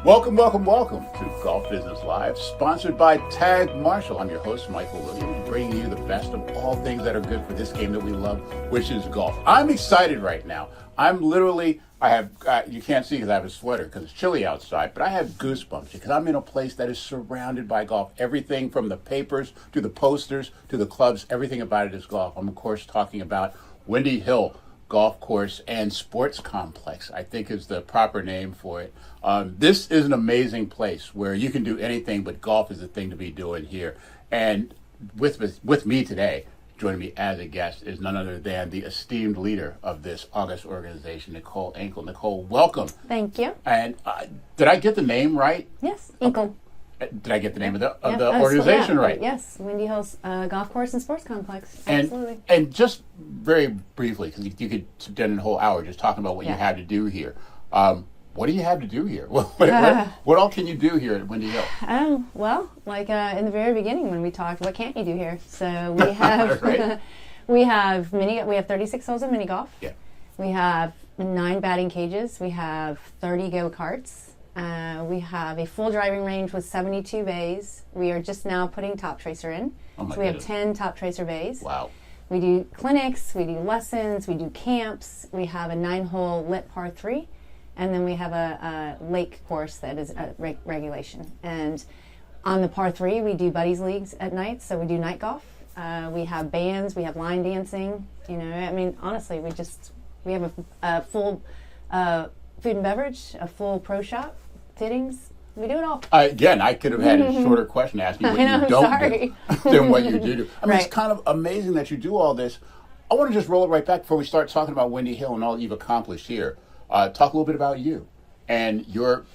Welcome to Golf Business Live, sponsored by Tagmarshal. I'm your host, Michael Williams, bringing you the best of all things that are good for this game that we love, which is golf. I'm excited right now. You can't see because I have a sweater because it's chilly outside, but I have goosebumps because I'm in a place that is surrounded by golf. Everything from the papers to the posters to the clubs, everything about it is golf. I'm, of course, talking about Windy Hill Golf Course and Sports Complex, I think is the proper name for it. This is an amazing place where you can do anything, but golf is the thing to be doing here. And with me today, joining me as a guest, is none other than the esteemed leader of this august organization, Nichole Inkel. Nichole, welcome. Thank you. And did I get the name right? Yes, Inkel. Did I get the name of the organization right? Yes, Windy Hills Golf Course and Sports Complex. Absolutely. And just very briefly, because you could spend a whole hour just talking about what you have to do here. What do you have to do here? What all can you do here at Windy Hill? Well, like in the very beginning when we talked, what can't you do here? So we have we have 36 holes of mini golf. Yeah. We have 9 batting cages. We have 30 go-karts. We have a full driving range with 72 bays. We are just now putting Top Tracer in. Oh my so we goodness. have 10 Top Tracer bays. Wow. We do clinics, we do lessons, we do camps. We have a 9-hole lit par 3. And then we have a lake course that is a regulation. And on the par 3, we do buddies leagues at night. So we do night golf. We have bands, we have line dancing. You know, I mean, honestly, we have a full food and beverage, a full pro shop, fittings. We do it all. Again, I could have had a shorter question to ask you what you don't do than what you do. I mean, It's kind of amazing that you do all this. I want to just roll it right back before we start talking about Windy Hill and all you've accomplished here. Talk a little bit about you and your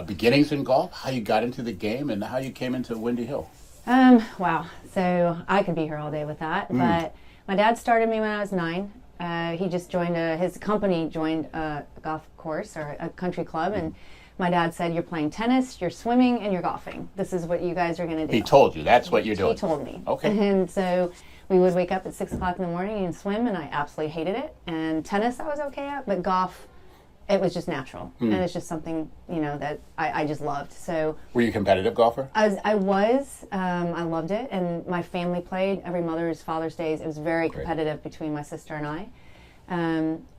beginnings in golf, how you got into the game, and how you came into Windy Hill. Wow. So I could be here all day with that. But my dad started me when I was 9. He just joined his company joined a golf course or a country club, and my dad said, "You're playing tennis, you're swimming, and you're golfing. This is what you guys are going to do." He told you that's what you're doing. He told me. Okay. And so we would wake up at 6 o'clock in the morning and swim, and I absolutely hated it. And tennis I was okay at, but golf, it was just natural, and it's just something that I just loved. So, were you a competitive golfer? I loved it, and my family played every Mother's, Father's Days. It was very competitive between my sister and I,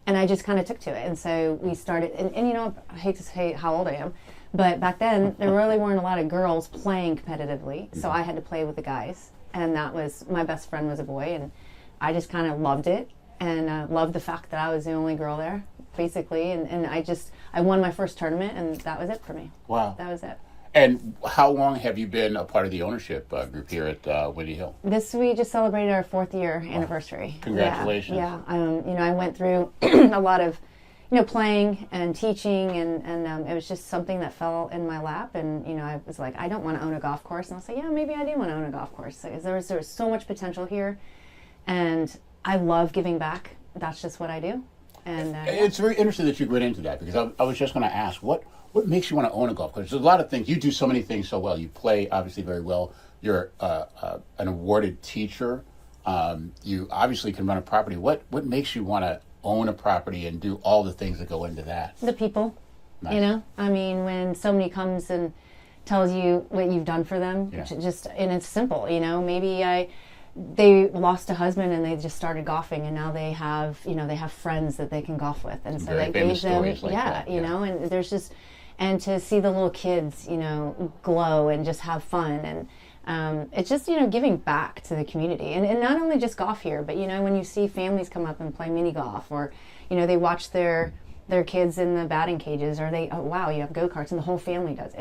and I just kind of took to it. And so we started, and I hate to say how old I am, but back then there really weren't a lot of girls playing competitively, so I had to play with the guys, and that was my best friend was a boy, and I just kind of loved it, and loved the fact that I was the only girl there, basically, and I won my first tournament, and that was it for me. Wow. That was it. And how long have you been a part of the ownership group here at Windy Hill? We just celebrated our 4th year anniversary. Congratulations. Yeah. I went through a lot of, playing and teaching, and it was just something that fell in my lap, and, I was like, I don't want to own a golf course. And I was like, yeah, maybe I do want to own a golf course. Because there was so much potential here, and I love giving back. That's just what I do. And it's very interesting that you went into that, because I was just going to ask, what makes you want to own a golf course? There's a lot of things. You do so many things so well. You play, obviously, very well. You're an awarded teacher. You obviously can run a property. What makes you want to own a property and do all the things that go into that? The people. Nice. I mean, when somebody comes and tells you what you've done for them, and it's simple, maybe they lost a husband and they just started golfing, and now they have friends that they can golf with, and so Very that gave them and there's just, and to see the little kids glow and just have fun, and it's just giving back to the community, and not only just golf here, but when you see families come up and play mini golf, or they watch their kids in the batting cages, or you have go-karts, and the whole family does.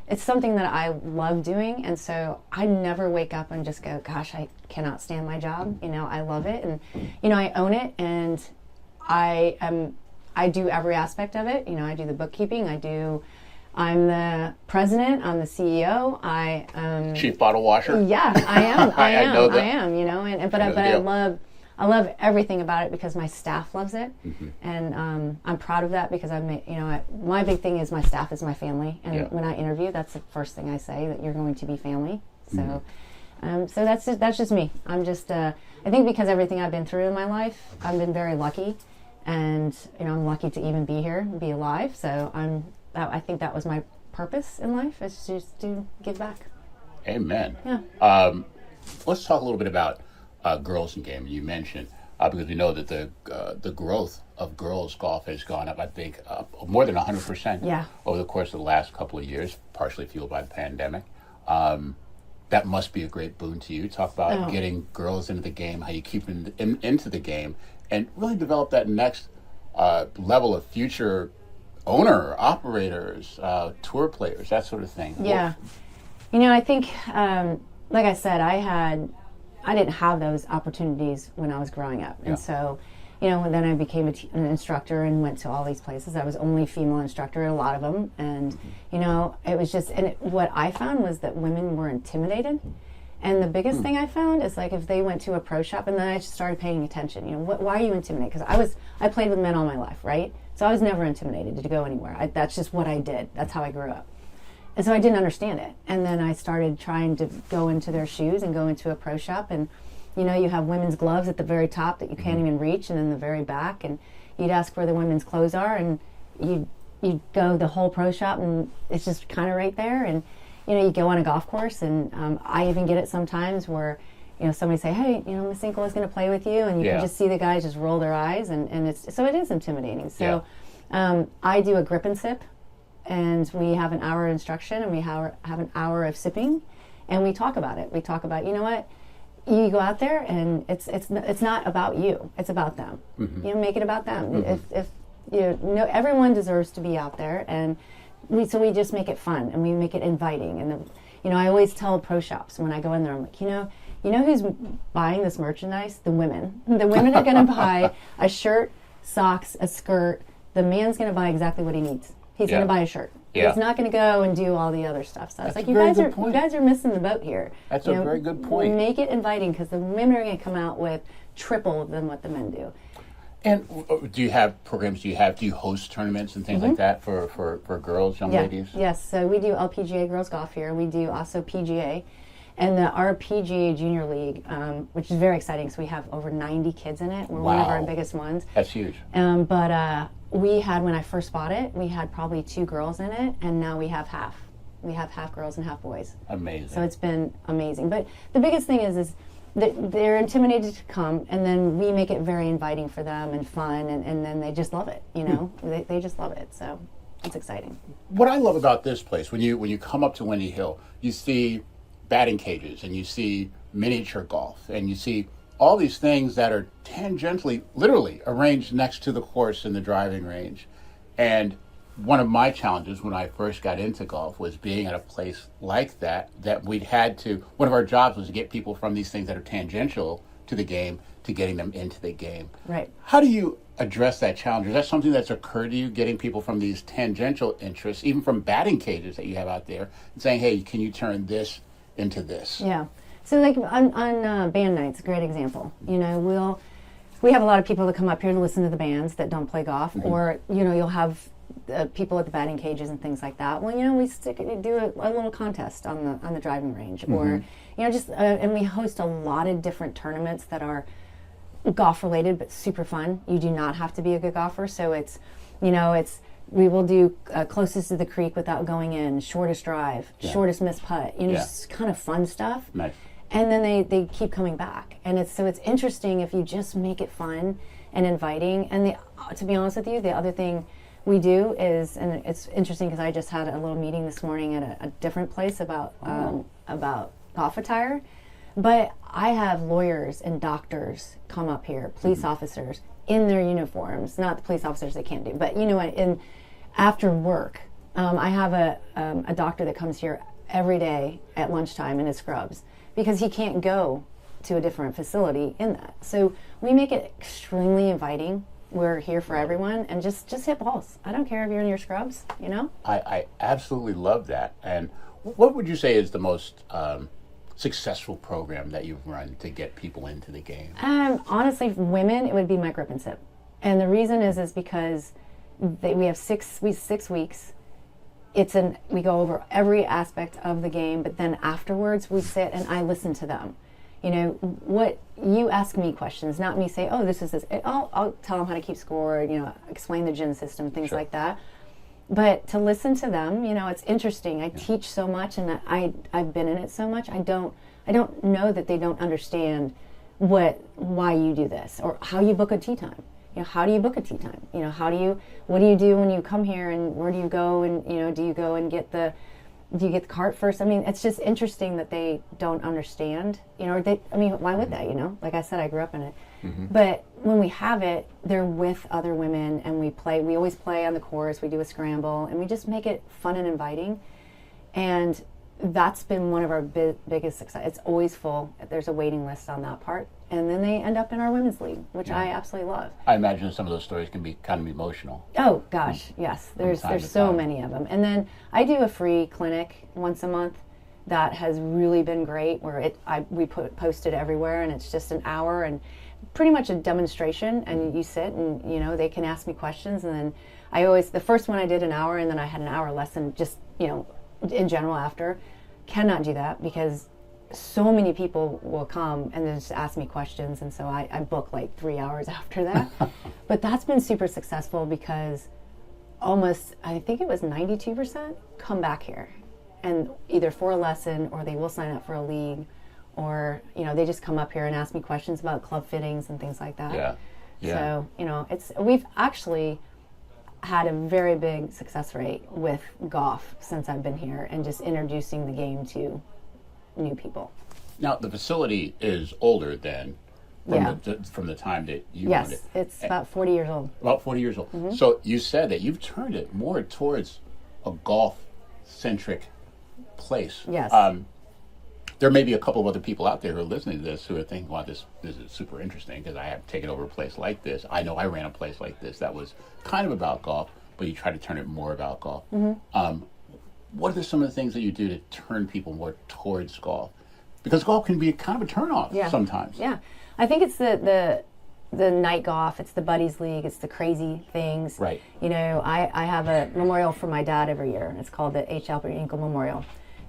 It's something that I love doing, and so I never wake up and just go, gosh, I cannot stand my job. I love it, and I own it, and I do every aspect of it. I do the bookkeeping. I'm the president. I'm the CEO. Chief bottle washer. Yeah, I am. I know that. I am. But I love everything about it because my staff loves it, and I'm proud of that because my big thing is my staff is my family, and when I interview, that's the first thing I say, that you're going to be family. So, so that's just me. I'm just I think because everything I've been through in my life, I've been very lucky, and I'm lucky to even be here and be alive. So I think that was my purpose in life, is just to give back. Amen. Yeah. Let's talk a little bit about girls in game. You mentioned because we know that the growth of girls golf has gone up. I think more than 100%. Yeah. Over the course of the last couple of years, partially fueled by the pandemic. That must be a great boon to you. Talk about getting girls into the game, how you keep them into the game, and really develop that next level of future owner, operators, tour players, that sort of thing. Yeah. I think, like I said, I didn't have those opportunities when I was growing up. And so, then I became an instructor and went to all these places. I was only female instructor at a lot of them. And, it was just, what I found was that women were intimidated. And the biggest thing I found is, like, if they went to a pro shop, and then I just started paying attention, why are you intimidated? Because I played with men all my life, right? So I was never intimidated to go anywhere. That's just what I did. That's how I grew up. And so I didn't understand it. And then I started trying to go into their shoes and go into a pro shop. And, you have women's gloves at the very top that you can't even reach, and in the very back. And you'd ask where the women's clothes are, and you'd go the whole pro shop, and it's just kind of right there. And, you go on a golf course, and I even get it sometimes where, somebody say, hey, Miss Inkel is going to play with you, and you can just see the guys just roll their eyes, and it is intimidating. So I do a grip and sip, and we have an hour of instruction, and we have an hour of sipping, and we talk about it. We talk about, what, you go out there, and it's not about you, it's about them. Make it about them. If everyone deserves to be out there, and we just make it fun, and we make it inviting. And I always tell pro shops when I go in there, I'm like, who's buying this merchandise? The women. The women are going to buy a shirt, socks, a skirt. The man's going to buy exactly what he needs. He's going to buy a shirt. Yeah. He's not going to go and do all the other stuff. So I was like, you guys are missing the boat here. That's a very good point. Make it inviting, because the women are going to come out with triple than what the men do. And do you have programs? Do you host tournaments and things like that for girls, young ladies? Yes. So we do LPGA Girls Golf here. We do also PGA. And our PGA Junior League, which is very exciting, so we have over 90 kids in it. We're one of our biggest ones. That's huge. But we had, when I first bought it, we had probably 2 girls in it, and now we have half. We have half girls and half boys. Amazing. So it's been amazing. But the biggest thing is that they're intimidated to come, and then we make it very inviting for them and fun, and then they just love it, They just love it, so it's exciting. What I love about this place, when you come up to Windy Hill, you see batting cages, and you see miniature golf, and you see all these things that are tangentially, literally arranged next to the course in the driving range. And one of my challenges when I first got into golf was being at a place like that we'd had to, one of our jobs was to get people from these things that are tangential to the game to getting them into the game. Right. How do you address that challenge? Is that something that's occurred to you, getting people from these tangential interests, even from batting cages that you have out there, and saying, hey, can you turn this into this? Yeah. So like on band nights, a great example. We have a lot of people that come up here to listen to the bands that don't play golf, or you'll have people at the batting cages and things like that. Well, we do a little contest on the driving range, or and we host a lot of different tournaments that are golf related but super fun. You do not have to be a good golfer, so it's we will do closest to the creek without going in, shortest drive, shortest missed putt, just kind of fun stuff. Nice. And then they keep coming back, and it's interesting if you just make it fun and inviting. And to be honest with you, the other thing we do is, and it's interesting because I just had a little meeting this morning at a different place about golf attire, but I have lawyers and doctors come up here, police officers in their uniforms, not the police officers they can't do, but after work, I have a doctor that comes here every day at lunchtime in his scrubs, because he can't go to a different facility in that. So we make it extremely inviting. We're here for everyone, and just hit balls. I don't care if you're in your scrubs, I absolutely love that. And what would you say is the most successful program that you've run to get people into the game? Honestly, for women, it would be my grip and sip. And the reason is because we have 6 weeks. We go over every aspect of the game, but then afterwards we sit and I listen to them. What you ask me questions, not me say, oh, this is this. I'll tell them how to keep score, explain the gym system, things like that. But to listen to them, it's interesting. I teach so much, and I've been in it so much. I don't know that they don't understand why you do this or how you book a tee time. How do you book a tee time? What do you do when you come here, and where do you go, and do you go and get the cart first? I mean, it's just interesting that they don't understand. Why would they? Like I said, I grew up in it. Mm-hmm. But when we have it, they're with other women, and we play. We always play on the course. We do a scramble, and we just make it fun and inviting. And that's been one of our biggest success. It's always full. There's a waiting list on that part. And then they end up in our women's league, which I absolutely love. I imagine some of those stories can be kind of emotional. Oh, gosh, yes. There's so many of them. And then I do a free clinic once a month that has really been great, where we post it everywhere, and it's just an hour and pretty much a demonstration, and you sit and, they can ask me questions. And then the first one I did an hour, and then I had an hour lesson just, in general after. Cannot do that because so many people will come and then just ask me questions, and so I book like 3 hours after that. But that's been super successful because I think it was 92% come back here, and either for a lesson, or they will sign up for a league, or they just come up here and ask me questions about club fittings and things like that. Yeah. So we've actually had a very big success rate with golf since I've been here, and just introducing the game to new people. Now, the facility is older than from the time that you owned it. Yes, it's about 40 years old. About 40 years old. Mm-hmm. So you said that you've turned it more towards a golf-centric place. Yes. There may be a couple of other people out there who are listening to this who are thinking, wow, this is super interesting, because I have taken over a place like this. I know I ran a place like this that was kind of about golf, but you try to turn it more about golf. Mm-hmm. What are some of the things that you do to turn people more towards golf? Because golf can be kind of a turnoff sometimes. Yeah, I think it's the night golf, it's the buddies league, it's the crazy things. Right. I have a memorial for my dad every year, and it's called the Nichole Inkel Memorial.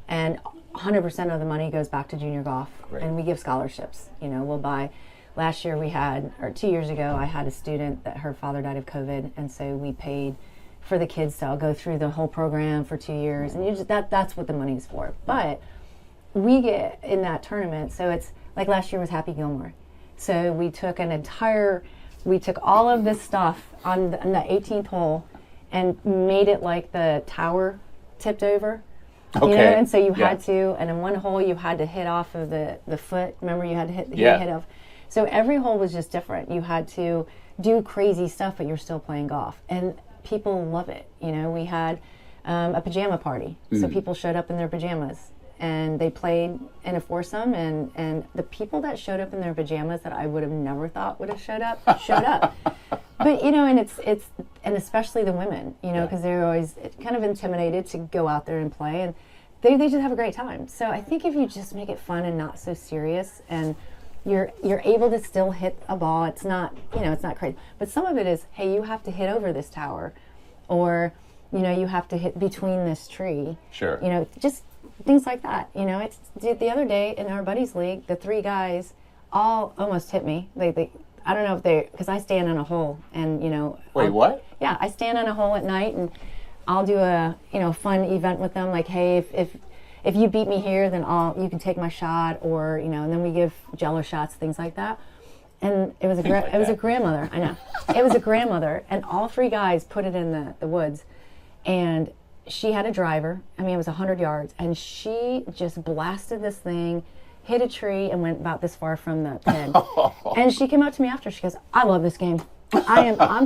And 100% of the money goes back to junior golf. Right. And we give scholarships. We'll buy. Last year 2 years ago, I had a student that her father died of COVID, and so we paid for the kids to all go through the whole program for 2 years, and that's what the money's for. But we get in that tournament, so it's like last year was Happy Gilmore. So we took all of this stuff on the 18th hole and made it like the tower tipped over. Okay. And so you had to, and in one hole you had to hit off of the foot. Remember, you had to hit off. So every hole was just different. You had to do crazy stuff, but you're still playing golf. And people love it. We had a pajama party. Mm. So people showed up in their pajamas, and they played in a foursome, and the people that showed up in their pajamas that I would have never thought would have showed up, showed up. But, and and especially the women, because they're always kind of intimidated to go out there and play, and they just have a great time. So I think if you just make it fun and not so serious, and you're able to still hit a ball, it's not, it's not crazy. But some of it is, hey, you have to hit over this tower, or, you have to hit between this tree. Sure. Just things like that. It's the other day in our buddies league, the 3 guys all almost hit me. They I don't know if because I stand on a hole, and Wait, what? Yeah, I stand on a hole at night, and I'll do a fun event with them. Like, hey, if you beat me here, then you can take my shot, or and then we give Jello shots, things like that. And it was a grandmother. I know, it was a grandmother, and all 3 guys put it in the woods, and she had a driver. I mean, it was 100 yards, and she just blasted this thing, hit a tree, and went about this far from the pin. And she came up to me after. She goes, "I love this game. I'm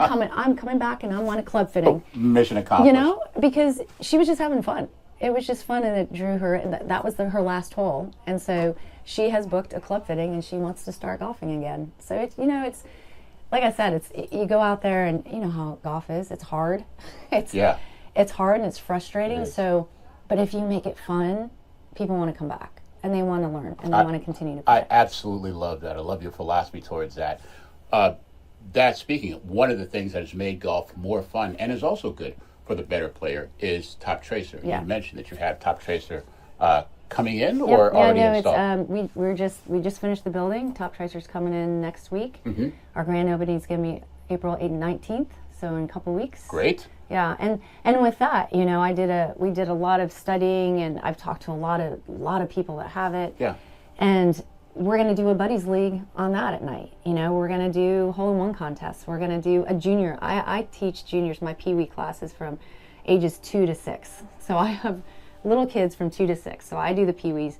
coming back, and I want a club fitting." Mission accomplished. Because she was just having fun. It was just fun, and it drew her. And that was her last hole, and so she has booked a club fitting, and she wants to start golfing again. So it's like I said, you go out there, and you know how golf is. It's hard. It's hard and it's frustrating. So, but if you make it fun, people want to come back, and they want to learn, and they want to continue to play. I absolutely love that. I love your philosophy towards that. That speaking, one of the things that has made golf more fun and is also good for the better player is Top Tracer. Yeah. You mentioned that you have Top Tracer coming in or already installed. We just finished the building. Top Tracer's coming in next week. Mm-hmm. Our grand opening is going to be April 8th and 19th, so in a couple weeks. Great. Yeah, and with that, you know, we did a lot of studying, and I've talked to a lot of people that have it. Yeah. And we're going to do a buddies league on that at night. You know, we're going to do hole-in-one contests. We're going to do a junior. I teach juniors. My Pee Wee class is from ages 2 to 6. So I have little kids from 2 to 6. So I do the Pee Wees.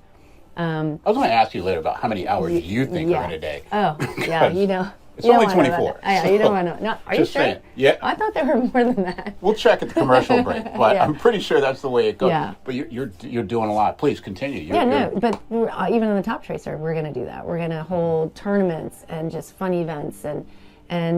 I was going to ask you later about how many hours you think are in a day. Oh, yeah, you know. It's only 24. Yeah, you don't want to know. No, are you Just sure? saying. Yeah. I thought there were more than that. We'll check at the commercial break, but Yeah. I'm pretty sure that's the way it goes. Yeah. But you're doing a lot. Please continue. But even in the Top Tracer, we're going to do that. We're going to hold tournaments and just fun events, and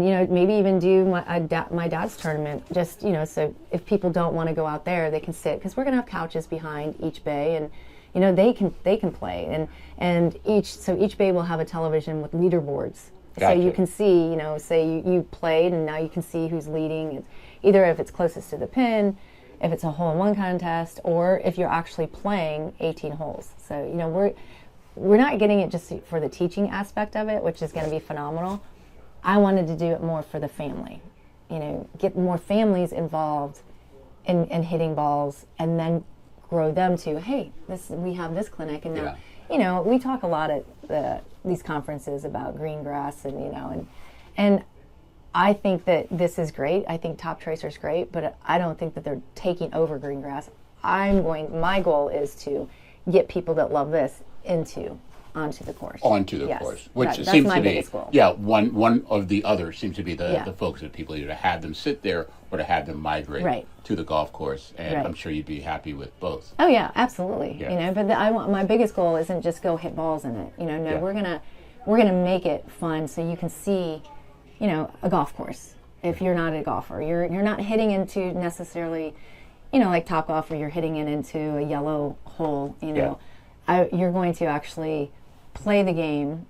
you know, maybe even do my dad's tournament. Just, you know, so if people don't want to go out there, they can sit, because we're going to have couches behind each bay, and you know, they can play, and each bay will have a television with leaderboards. Gotcha. So you can see, you know, say you played, and now you can see who's leading. It's either if it's closest to the pin, if it's a hole-in-one contest, or if you're actually playing 18 holes. So, you know, we're not getting it just for the teaching aspect of it, which is going to be phenomenal. I wanted to do it more for the family. You know, get more families involved in hitting balls, and then grow them to, hey, we have this clinic, and now. Yeah. You know, we talk a lot at these conferences about green grass, and you know, and I think that this is great. I think Top Tracer's great, but I don't think that they're taking over green grass. My goal is to get people that love this onto the course. Onto the Yes. course, which That's seems my to be biggest goal. one of the others seems to be the focus of people, either to have them sit there or to have them migrate Right. to the golf course, and Right. I'm sure you'd be happy with both. Oh yeah, absolutely. Yeah. You know, but I want, my biggest goal isn't just go hit balls in it. You know, no, Yeah. we're gonna make it fun so you can see, you know, a golf course. If you're not a golfer, you're not hitting into necessarily, you know, like Top Golf, where you're hitting it into a yellow hole. You know, you're going to actually play the game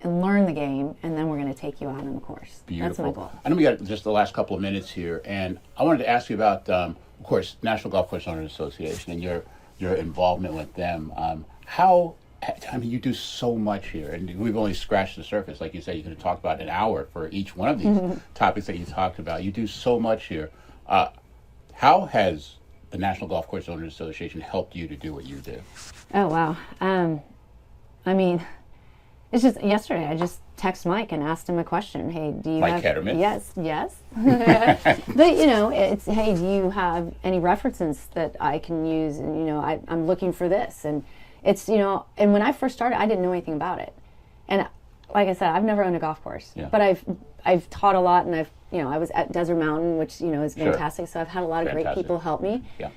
and learn the game, and then we're going to take you out on the course. Beautiful. That's my goal. I know we got just the last couple of minutes here, and I wanted to ask you about, of course, National Golf Course Owners Association and your involvement with them. I mean, you do so much here, and we've only scratched the surface. Like you said, you could have talked about an hour for each one of these topics that you talked about. You do so much here. How has the National Golf Course Owners Association helped you to do what you do? Oh wow. I mean, it's just yesterday I just texted Mike and asked him a question. Hey, do you Mike have Ketterman? Yes. But you know, it's, hey, do you have any references that I can use? And you know, I'm looking for this, and it's, you know, and when I first started, I didn't know anything about it, and like I said, I've never owned a golf course, but I've taught a lot, and I was at Desert Mountain, which, you know, is fantastic. So I've had a lot of great people help me. Yeah.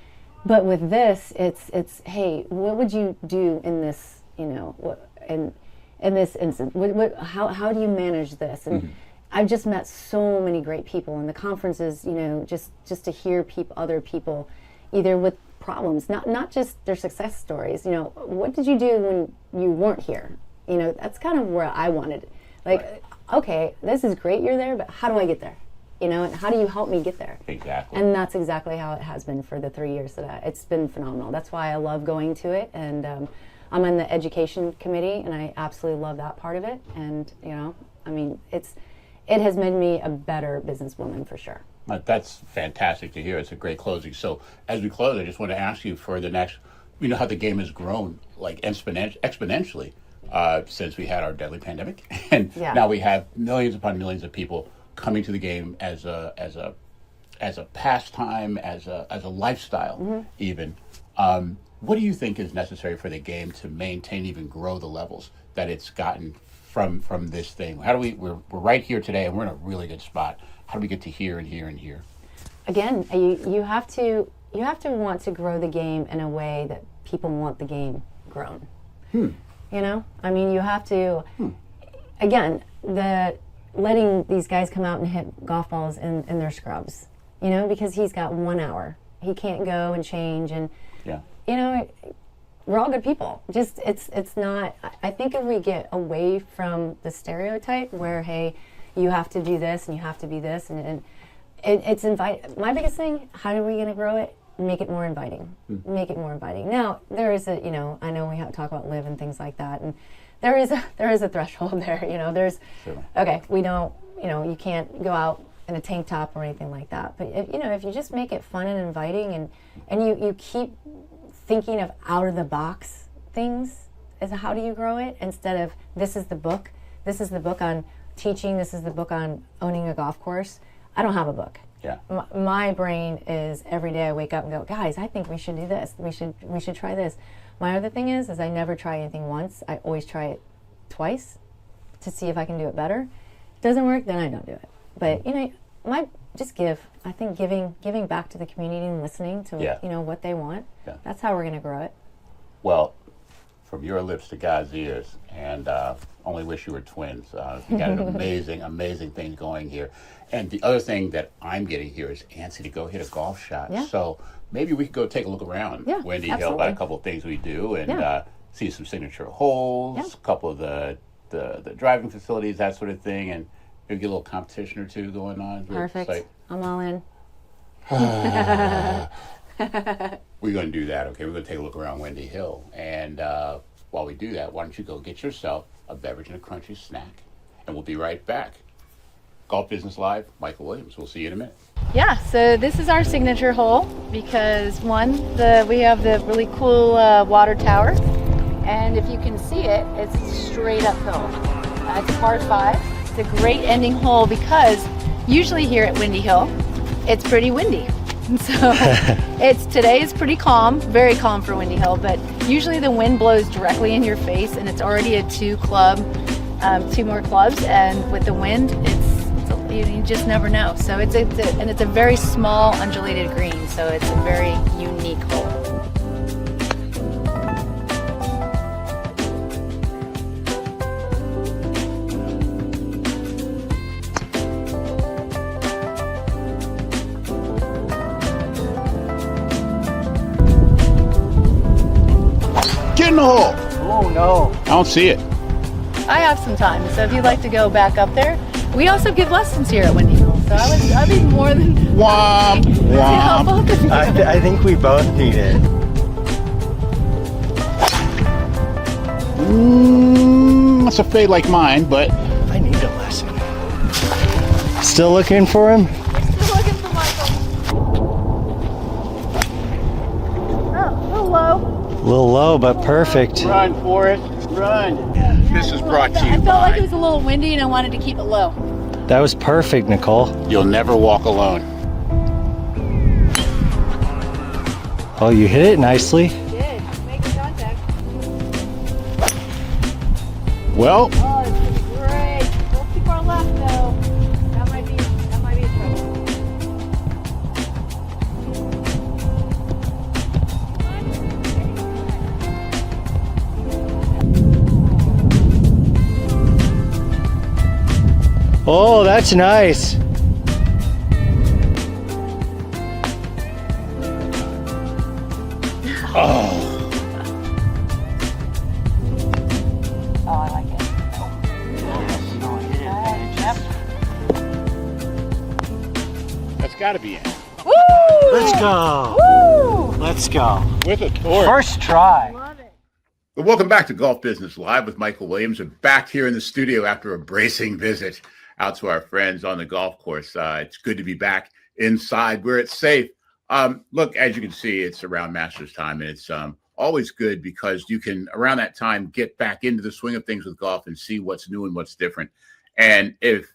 But with this, it's hey, what would you do in this, you know, in this instance? How do you manage this? And I've just met so many great people in the conferences, you know, just to hear other people, either with problems, not just their success stories. You know, what did you do when you weren't here? You know, that's kind of where I wanted. Like, okay, this is great, you're there, but how do I get there? You know, and how do you help me get there? Exactly. And that's exactly how it has been for the 3 years it's been phenomenal. That's why I love going to it, and I'm in the education committee, and I absolutely love that part of it. And you know, I mean, it has made me a better businesswoman for sure. That's fantastic to hear. It's a great closing. So as we close, I just want to ask you for the next, you know how the game has grown like exponentially since we had our deadly pandemic, and now we have millions upon millions of people coming to the game as a pastime, as a lifestyle, even. What do you think is necessary for the game to maintain, even grow the levels that it's gotten from this thing? How do we're right here today, and we're in a really good spot. How do we get to here and here and here? Again, you have to want to grow the game in a way that people want the game grown. You know, I mean, you have to. Again, letting these guys come out and hit golf balls in their scrubs. You know, because he's got 1 hour. He can't go and change, and you know, we're all good people. Just it's not. I think if we get away from the stereotype where, hey, you have to do this and you have to be this, and it's invite. My biggest thing, how are we going to grow it? Make it more inviting. Make it more inviting. Now there is a, you know, I know we have to talk about live and things like that, and there is a threshold there. You know, there's okay. We don't. You know, you can't go out in a tank top or anything like that. But if you just make it fun and inviting, and you keep thinking of out of the box things as how do you grow it, instead of this is the book on teaching, this is the book on owning a golf course. I don't have a book. Yeah. My brain is every day I wake up and go, guys, I think we should do this. We should try this. My other thing is I never try anything once. I always try it twice to see if I can do it better. Doesn't work, then I don't do it. But just give. I think giving back to the community and listening to what they want. Yeah. That's how we're going to grow it. Well, from your lips to God's ears, and only wish you were twins. You got an amazing thing going here. And the other thing that I'm getting here is antsy to go hit a golf shot. Yeah. So maybe we could go take a look around Windy Hill about a couple of things we do and see some signature holes, a couple of the driving facilities, that sort of thing, and maybe get a little competition or two going on. Perfect. I'm all in. We're going to do that, okay? We're going to take a look around Windy Hill. And while we do that, why don't you go get yourself a beverage and a crunchy snack, and we'll be right back. Golf Business Live, Michael Williams. We'll see you in a minute. Yeah, so this is our signature hole because we have the really cool water tower, and if you can see it, it's straight uphill. It's a par 5. It's a great ending hole because usually here at Windy Hill, it's pretty windy. And so today is pretty calm, very calm for Windy Hill, but usually the wind blows directly in your face, and it's already a 2 more clubs, and with the wind, you just never know. So it's a very small undulated green, so it's a very unique hole. Get in the hole. Oh no. I don't see it. I have some time, so if you'd like to go back up there. We also give lessons here at Windy Hill, so I'd be more than womp, womp. I think we both need it. That's a fade like mine, but I need a lesson. Still looking for him? Still looking for Michael. Oh, a little low. A little low, but perfect. Run, Forrest, run. This is brought to you I felt by... like it was a little windy and I wanted to keep it low. That was perfect, Nichole. You'll never walk alone. Oh, you hit it nicely. Did. Making contact. Well... Oh, it's going to be great. A little too far left, though. That might be a trouble. Oh, that's nice. Oh. Oh, I like it. That's got to be in. Woo! Let's go. Woo! Let's go. With a torch. First try. Love it. Well, welcome back to Golf Business Live with Michael Williams. We're back here in the studio after a bracing visit out to our friends on the golf course. It's good to be back inside where it's safe. Look, as you can see, it's around Masters time, and it's always good because you can, around that time, get back into the swing of things with golf and see what's new and what's different. And if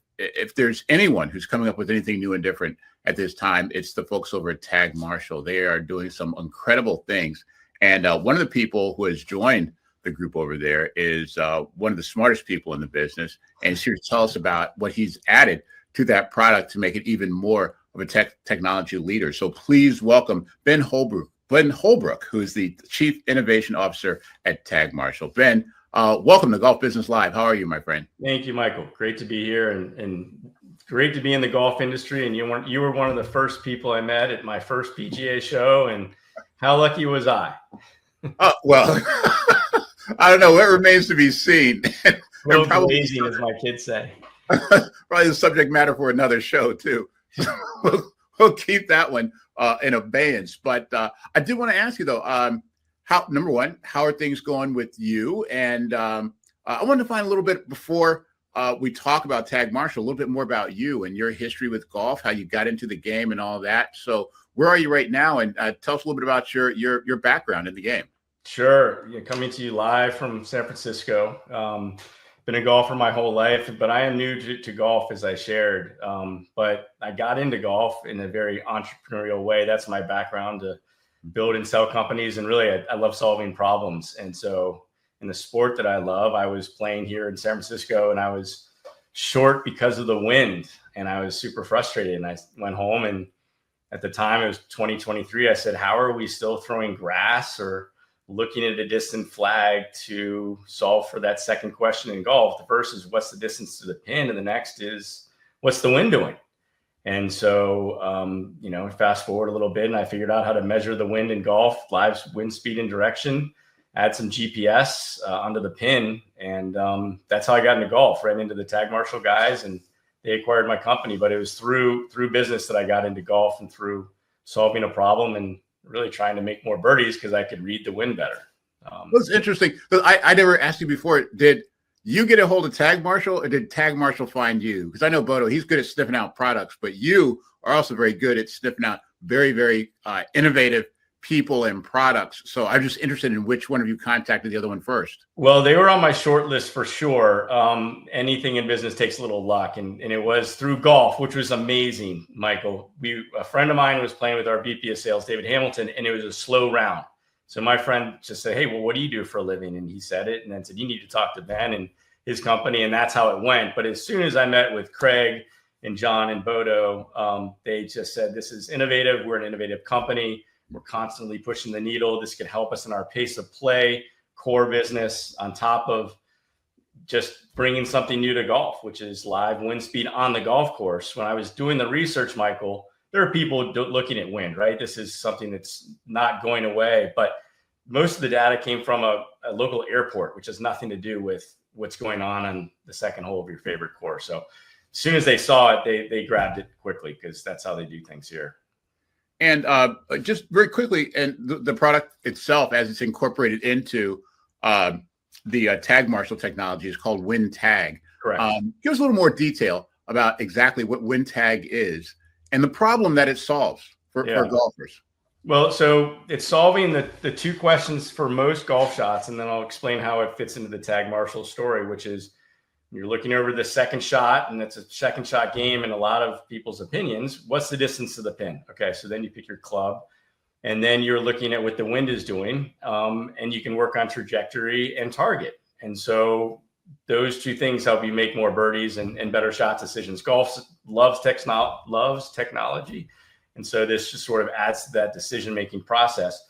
there's anyone who's coming up with anything new and different at this time, it's the folks over at Tagmarshal. They are doing some incredible things. And one of the people who has joined the group over there is one of the smartest people in the business, and he's here to tell us about what he's added to that product to make it even more of a technology leader. So please welcome Ben Holbrook, who is the Chief Innovation Officer at Tagmarshal. Ben, welcome to Golf Business Live. How are you, my friend? Thank you, Michael. Great to be here, and great to be in the golf industry. And you were one of the first people I met at my first PGA show, and how lucky was I? Well, I don't know. It remains to be seen. Probably easy, as my kids say. Probably the subject matter for another show, too. We'll keep that one in abeyance. But I did want to ask you, though, number one, how are things going with you? And I wanted to find a little bit before we talk about Tagmarshal, a little bit more about you and your history with golf, how you got into the game and all that. So where are you right now? And tell us a little bit about your background in the game. Sure. Coming to you live from San Francisco. Been a golfer my whole life, but I am new to golf, as I shared. But I got into golf in a very entrepreneurial way. That's my background, to build and sell companies. And really, I love solving problems. And so in the sport that I love, I was playing here in San Francisco, and I was short because of the wind, and I was super frustrated. And I went home, and at the time it was 2023. I said, how are we still throwing grass or looking at a distant flag to solve for that second question in golf? The first is, what's the distance to the pin? And the next is, what's the wind doing? And so, fast forward a little bit, and I figured out how to measure the wind in golf, live wind speed and direction, add some GPS onto the pin. And that's how I got into golf, ran into the Tagmarshal guys, and they acquired my company. But it was through business that I got into golf, and through solving a problem and really trying to make more birdies because I could read the wind better. That's interesting. I never asked you before. Did you get a hold of Tagmarshal, or did Tagmarshal find you? Because I know Bodo, he's good at sniffing out products, but you are also very good at sniffing out very, very innovative people and products. So I'm just interested in which one of you contacted the other one first. Well, they were on my short list for sure. Anything in business takes a little luck, and it was through golf, which was amazing, Michael. A friend of mine was playing with our VP of sales, David Hamilton, and it was a slow round. So my friend just said, hey, well, what do you do for a living? And he said it, and then said, you need to talk to Ben and his company. And that's how it went. But as soon as I met with Craig and John and Bodo, they just said, this is innovative. We're an innovative company. We're constantly pushing the needle. This could help us in our pace of play, core business, on top of just bringing something new to golf, which is live wind speed on the golf course. When I was doing the research, Michael, there are people looking at wind, right? This is something that's not going away. But most of the data came from a local airport, which has nothing to do with what's going on the second hole of your favorite course. So as soon as they saw it, they grabbed it quickly, because that's how they do things here. And just very quickly, and the product itself, as it's incorporated into the Tagmarshal technology, is called WindTag. Correct. Give us a little more detail about exactly what WindTag is and the problem that it solves for golfers. Well, so it's solving the two questions for most golf shots, and then I'll explain how it fits into the Tagmarshal story, which is, you're looking over the second shot, and it's a second shot game in a lot of people's opinions. What's the distance to the pin? Okay, so then you pick your club, and then you're looking at what the wind is doing, and you can work on trajectory and target. And so those two things help you make more birdies and better shot decisions. Golf loves technology, and so this just sort of adds to that decision-making process.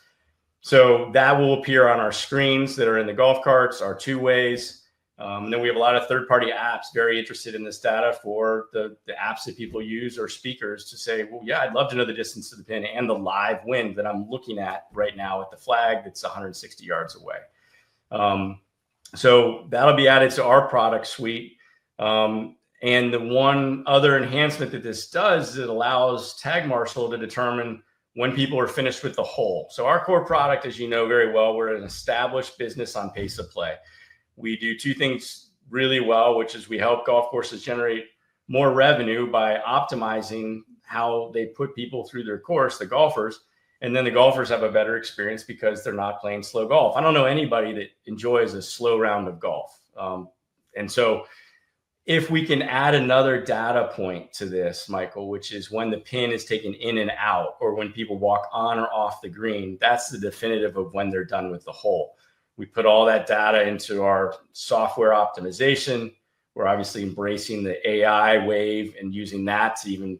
So that will appear on our screens that are in the golf carts, our two-ways. And then we have a lot of third-party apps very interested in this data for the apps that people use, or speakers, to say, well, yeah, I'd love to know the distance to the pin and the live wind that I'm looking at right now at the flag that's 160 yards away. So that'll be added to our product suite. And the one other enhancement that this does is it allows Tagmarshal to determine when people are finished with the hole. So our core product, as you know very well, we're an established business on pace of play. We do two things really well, which is we help golf courses generate more revenue by optimizing how they put people through their course, the golfers, and then the golfers have a better experience because they're not playing slow golf. I don't know anybody that enjoys a slow round of golf. And so if we can add another data point to this, Michael, which is when the pin is taken in and out, or when people walk on or off the green, that's the definitive of when they're done with the hole. We put all that data into our software optimization. We're obviously embracing the AI wave and using that to even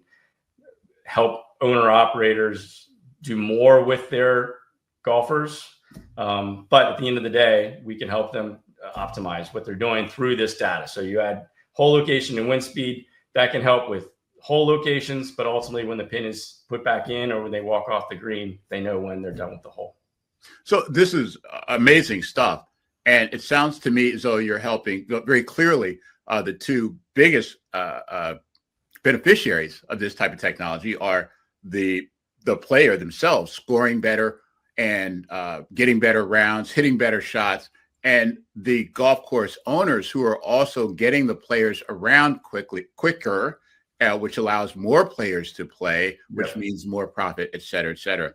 help owner operators do more with their golfers. But at the end of the day, we can help them optimize what they're doing through this data. So you add hole location and wind speed, that can help with hole locations, but ultimately when the pin is put back in or when they walk off the green, they know when they're done with the hole. So this is amazing stuff. And it sounds to me as though you're helping very clearly the two biggest beneficiaries of this type of technology are the player themselves, scoring better and getting better rounds, hitting better shots, and the golf course owners who are also getting the players around quicker, which allows more players to play, which means more profit, et cetera, et cetera.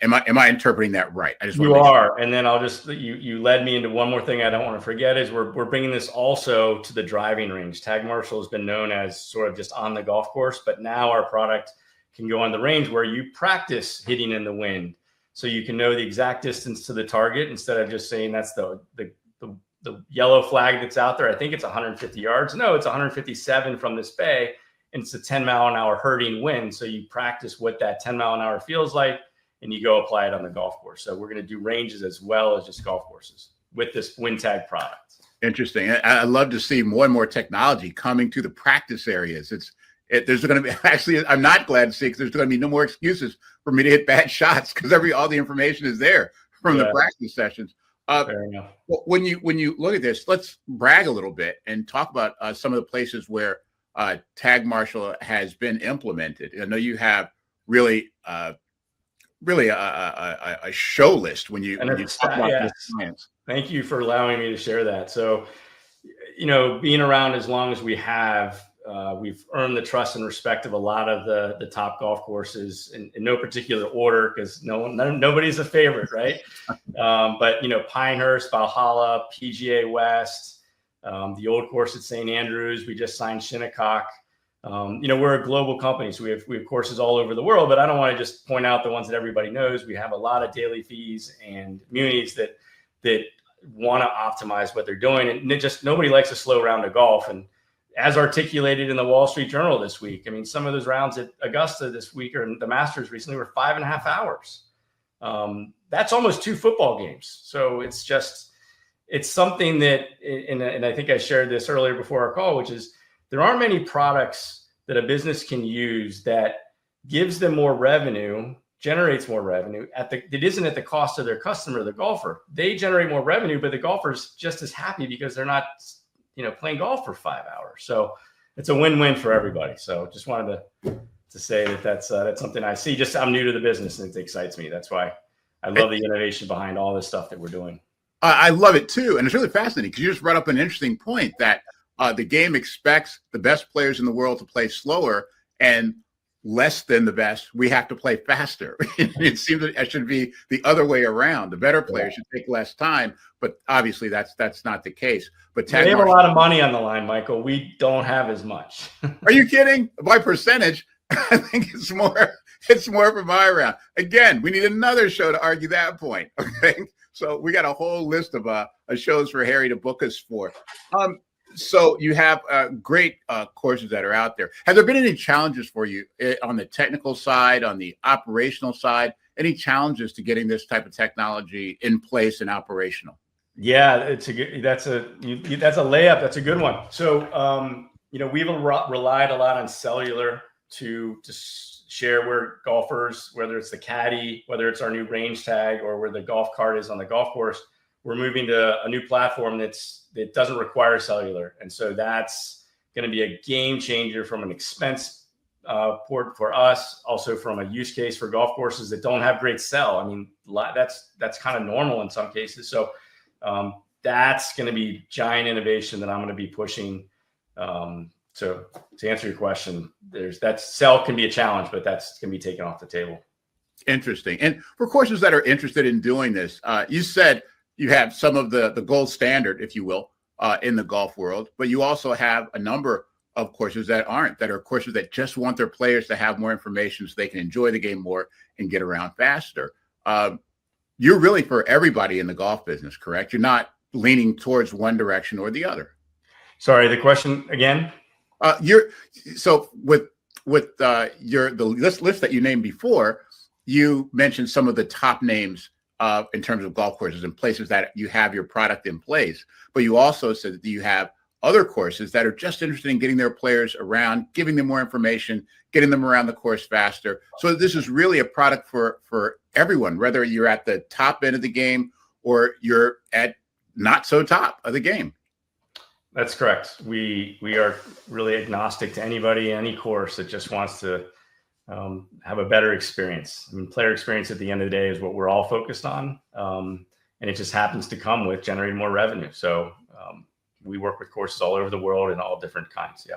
Am I interpreting that right? I just You are, and then I'll just you led me into one more thing I don't want to forget is we're bringing this also to the driving range. Tagmarshal has been known as sort of just on the golf course, but now our product can go on the range where you practice hitting in the wind, so you can know the exact distance to the target instead of just saying that's the yellow flag that's out there. I think it's 150 yards. No, it's 157 from this bay, and it's a 10-mile-an-hour hurting wind. So you practice what that 10-mile-an-hour feels like, and you go apply it on the golf course. So we're going to do ranges as well as just golf courses with this wind tag product. Interesting. I love to see more and more technology coming to the practice areas. There's going to be, actually, I'm not glad to see, because there's going to be no more excuses for me to hit bad shots, because all the information is there from the practice sessions. Fair enough. When you look at this, let's brag a little bit and talk about some of the places where Tagmarshal has been implemented. I know you have really a show list when you talk about this science. Thank you for allowing me to share that. So, being around as long as we have, we've earned the trust and respect of a lot of the top golf courses in no particular order, because nobody's a favorite, right? But Pinehurst, Valhalla, PGA West, the old course at St. Andrews. We just signed Shinnecock. We're a global company, so we have courses all over the world, but I don't want to just point out the ones that everybody knows. We have a lot of daily fees and munis that want to optimize what they're doing. And nobody likes a slow round of golf. And as articulated in the Wall Street Journal this week, I mean, some of those rounds at Augusta this week or the Masters recently were 5.5 hours. That's almost 2 football games. So it's something that, and I think I shared this earlier before our call, which is there aren't many products that a business can use that gives them more revenue, generates more revenue it isn't at the cost of their customer, the golfer. They generate more revenue, but the golfer's just as happy because they're not, playing golf for 5 hours. So it's a win-win for everybody. So just wanted to say that's something I see. I'm new to the business and it excites me. That's why I love the innovation behind all this stuff that we're doing. I love it too. And it's really fascinating because you just brought up an interesting point that the game expects the best players in the world to play slower, and less than the best, we have to play faster. It seems that it should be the other way around. The better players should take less time, but obviously that's not the case. But they have a lot of money on the line, Michael. We don't have as much. Are you kidding? By percentage, I think it's more for my round. Again, we need another show to argue that point. Okay, so we got a whole list of shows for Harry to book us for. So you have great courses that are out there. Have there been any challenges for you on the technical side, on the operational side? Any challenges to getting this type of technology in place and operational? Yeah, that's a layup. That's a good one. So we've relied a lot on cellular to share where golfers, whether it's the caddy, whether it's our new range tag, or where the golf cart is on the golf course. We're moving to a new platform that doesn't require cellular. And so that's going to be a game changer from an expense port for us, also from a use case for golf courses that don't have great cell. I mean, that's kind of normal in some cases. So that's going to be giant innovation that I'm going to be pushing. So to answer your question, that cell can be a challenge, but that's going to be taken off the table. Interesting. And for courses that are interested in doing this, you said you have some of the gold standard, if you will, in the golf world, but you also have a number of courses that are courses that just want their players to have more information so they can enjoy the game more and get around faster. You're really for everybody in the golf business, correct? You're not leaning towards one direction or the other. Sorry, the question again? With the list that you named before, you mentioned some of the top names in terms of golf courses and places that you have your product in place. But you also said that you have other courses that are just interested in getting their players around, giving them more information, getting them around the course faster. So this is really a product for everyone, whether you're at the top end of the game or you're at not so top of the game. That's correct. We are really agnostic to anybody, any course that just wants to have a better experience. I mean, player experience at the end of the day is what we're all focused on. and it just happens to come with generating more revenue. So we work with courses all over the world and all different kinds. Yeah.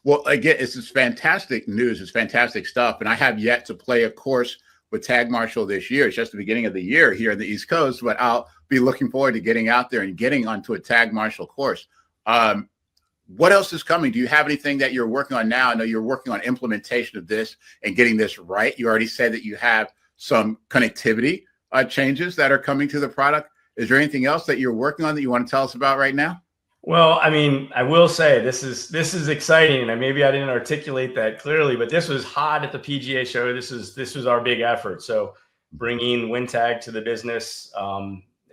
Well, again, it's just fantastic news. It's fantastic stuff. And I have yet to play a course with Tagmarshal this year. It's just the beginning of the year here in the East Coast, but I'll be looking forward to getting out there and getting onto a Tagmarshal course. What else is coming? Do you have anything that you're working on now? I know you're working on implementation of this and getting this right. You already said that you have some connectivity changes that are coming to the product. Is there anything else that you're working on that you want to tell us about right now? Well, I mean, I will say this is exciting, and maybe I didn't articulate that clearly, but this was hot at the PGA show. This was our big effort. So bringing WinTag to the business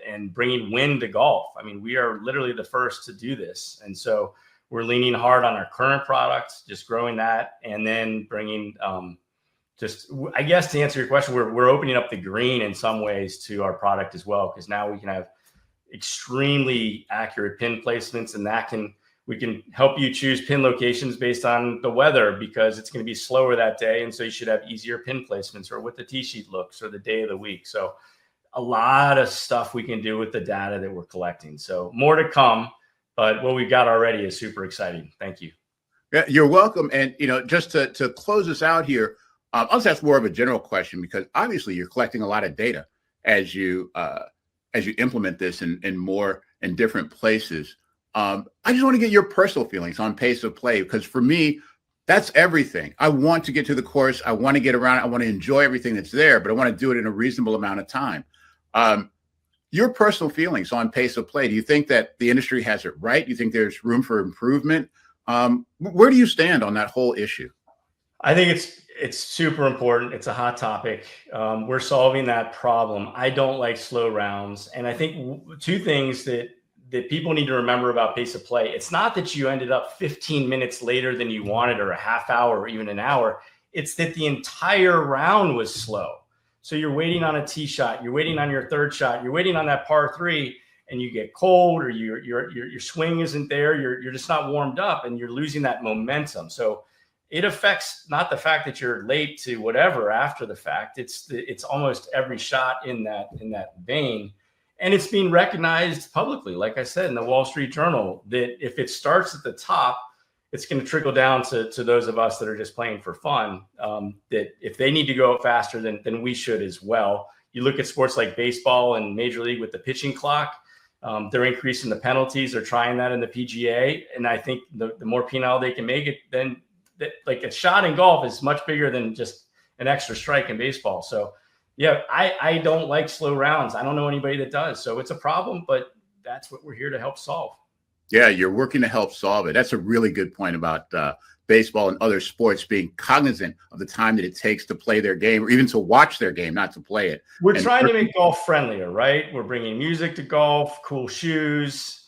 and bringing Win to golf. I mean, we are literally the first to do this, and so we're leaning hard on our current products, just growing that, and then bringing I guess to answer your question, we're opening up the green in some ways to our product as well, because now we can have extremely accurate pin placements, and we can help you choose pin locations based on the weather, because it's going to be slower that day, and so you should have easier pin placements, or what the tee sheet looks, or the day of the week. So a lot of stuff we can do with the data that we're collecting. So more to come, but what we've got already is super exciting. Thank you. Yeah, you're welcome. And just to close us out here, I'll just ask more of a general question, because obviously you're collecting a lot of data as you implement this in different places. I just want to get your personal feelings on pace of play, because for me, that's everything. I want to get to the course. I want to get around. I want to enjoy everything that's there, but I want to do it in a reasonable amount of time. Your personal feelings on pace of play. Do you think that the industry has it right? Do you think there's room for improvement? Where do you stand on that whole issue? I think it's super important. It's a hot topic. We're solving that problem. I don't like slow rounds. And I think two things that people need to remember about pace of play. It's not that you ended up 15 minutes later than you wanted, or a half hour, or even an hour. It's that the entire round was slow. So you're waiting on a tee shot, you're waiting on your third shot, you're waiting on that par three, and you get cold, or your swing isn't there. You're just not warmed up, and you're losing that momentum. So it affects not the fact that you're late to whatever after the fact. It's almost every shot in that vein. And it's being recognized publicly, like I said, in the Wall Street Journal, that if it starts at the top, it's going to trickle down to those of us that are just playing for fun, that if they need to go faster, then we should as well. You look at sports like baseball and Major League with the pitching clock, they're increasing the penalties. They're trying that in the PGA. And I think the more penal they can make it, then like a shot in golf is much bigger than just an extra strike in baseball. So yeah, I don't like slow rounds. I don't know anybody that does. So it's a problem, but that's what we're here to help solve. Yeah, you're working to help solve it. That's a really good point about baseball and other sports being cognizant of the time that it takes to play their game, or even to watch their game, not to play it. We're trying to make golf friendlier, right? We're bringing music to golf, cool shoes,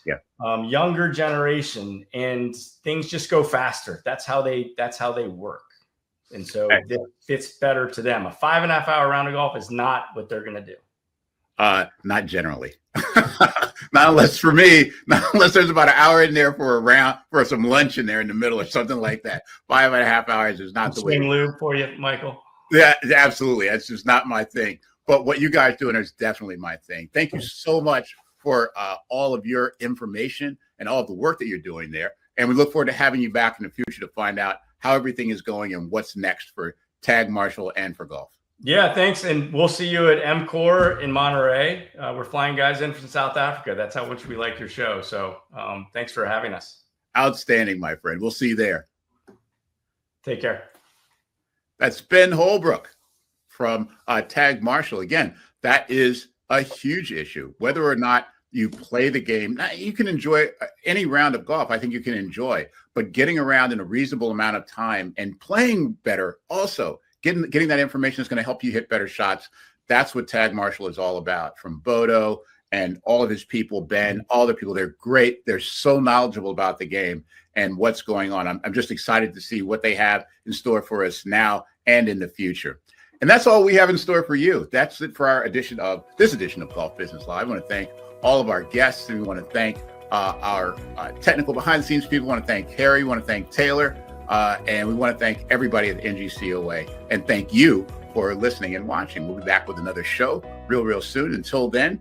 younger generation, and things just go faster. That's how they work. And so it fits better to them. A 5.5 hour round of golf is not what they're going to do. Not generally. Not unless there's about an hour in there for a round, for some lunch in there in the middle or something like that. 5.5 hours is not the way. Swing lube for you, Michael. Yeah, absolutely. That's just not my thing. But what you guys doing is definitely my thing. Thank you so much for all of your information and all of the work that you're doing there. And we look forward to having you back in the future to find out how everything is going and what's next for Tagmarshal and for golf. Yeah, thanks. And we'll see you at MCOR in Monterey. We're flying guys in from South Africa. That's how much we like your show. So thanks for having us. Outstanding, my friend. We'll see you there. Take care. That's Ben Holbrook from Tagmarshal. Again, that is a huge issue. Whether or not you play the game, you can enjoy any round of golf. I think you can enjoy, but getting around in a reasonable amount of time and playing better also. Getting that information is going to help you hit better shots. That's what Tagmarshal is all about. From Bodo and all of his people, Ben, all the people, they're great. They're so knowledgeable about the game and what's going on. I'm just excited to see what they have in store for us now and in the future. And that's all we have in store for you. That's it for our this edition of Golf Business Live. I want to thank all of our guests, and we want to thank our technical behind-the-scenes people. We want to thank Harry. We want to thank Taylor. And we want to thank everybody at the NGCOA, and thank you for listening and watching. We'll be back with another show real soon. Until then,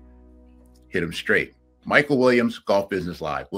hit them straight. Michael Williams, Golf Business Live.